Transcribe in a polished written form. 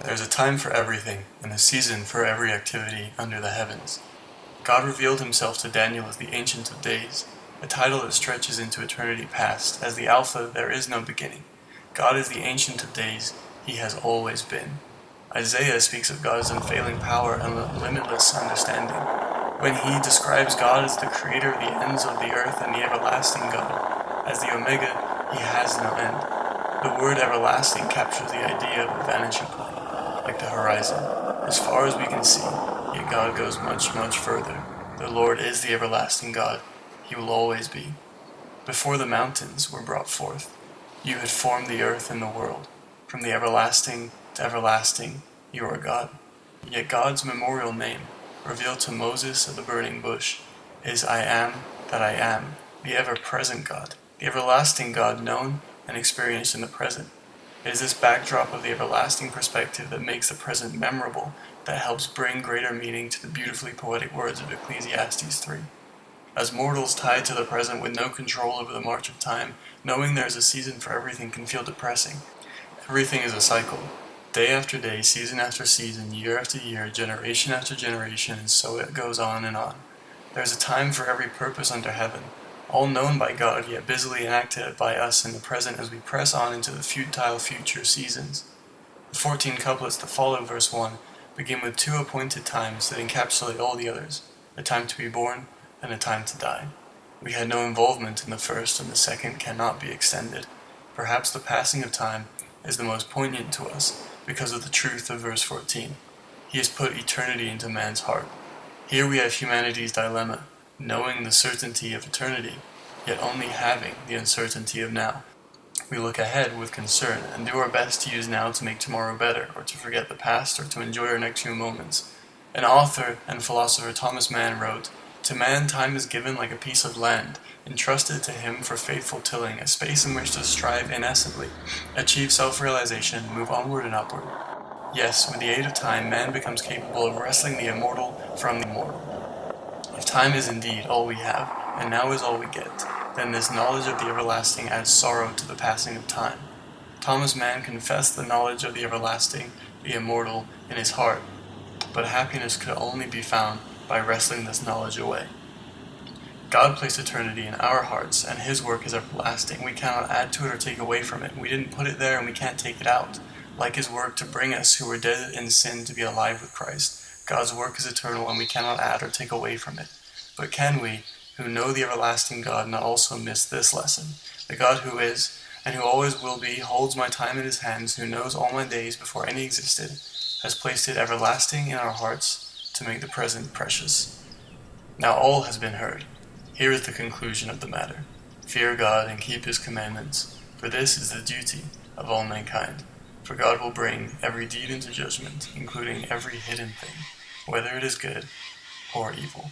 There is a time for everything, and a season for every activity under the heavens. God revealed himself to Daniel as the Ancient of Days, a title that stretches into eternity past. As the Alpha, there is no beginning. God is the Ancient of Days. He has always been. Isaiah speaks of God's unfailing power and limitless understanding. When he describes God as the creator of the ends of the earth and the everlasting God, as the Omega, he has no end. The word everlasting captures the idea of a vanishing point, like the horizon, as far as we can see, yet God goes much, much further. The Lord is the everlasting God. He will always be. Before the mountains were brought forth, you had formed the earth and the world. From the everlasting to everlasting, you are God. Yet God's memorial name, revealed to Moses at the burning bush, is I am that I am, the ever-present God, the everlasting God known and experienced in the present. It is this backdrop of the everlasting perspective that makes the present memorable, that helps bring greater meaning to the beautifully poetic words of Ecclesiastes 3. As mortals tied to the present with no control over the march of time, knowing there is a season for everything can feel depressing. Everything is a cycle. Day after day, season after season, year after year, generation after generation, and so it goes on and on. There is a time for every purpose under heaven, all known by God, yet busily enacted by us in the present as we press on into the futile future seasons. The 14 couplets that follow verse 1 begin with two appointed times that encapsulate all the others, a time to be born and a time to die. We had no involvement in the first, and the second cannot be extended. Perhaps the passing of time is the most poignant to us because of the truth of verse 14. He has put eternity into man's heart. Here we have humanity's dilemma, knowing the certainty of eternity, yet only having the uncertainty of now. We look ahead with concern and do our best to use now to make tomorrow better, or to forget the past, or to enjoy our next few moments. An author and philosopher, Thomas Mann, wrote, "To man time is given like a piece of land, entrusted to him for faithful tilling, a space in which to strive innocently, achieve self-realization, move onward and upward." Yes, with the aid of time, man becomes capable of wresting the immortal from the mortal. If time is indeed all we have, and now is all we get, then this knowledge of the everlasting adds sorrow to the passing of time. Thomas Mann confessed the knowledge of the everlasting, the immortal, in his heart, but happiness could only be found by wresting this knowledge away. God placed eternity in our hearts, and his work is everlasting. We cannot add to it or take away from it. We didn't put it there, and we can't take it out. Like his work to bring us who were dead in sin to be alive with Christ, God's work is eternal, and we cannot add or take away from it. But can we, who know the everlasting God, not also miss this lesson? The God who is, and who always will be, holds my time in his hands, who knows all my days before any existed, has placed it everlasting in our hearts to make the present precious. Now all has been heard. Here is the conclusion of the matter. Fear God and keep his commandments, for this is the duty of all mankind. For God will bring every deed into judgment, including every hidden thing, whether it is good or evil.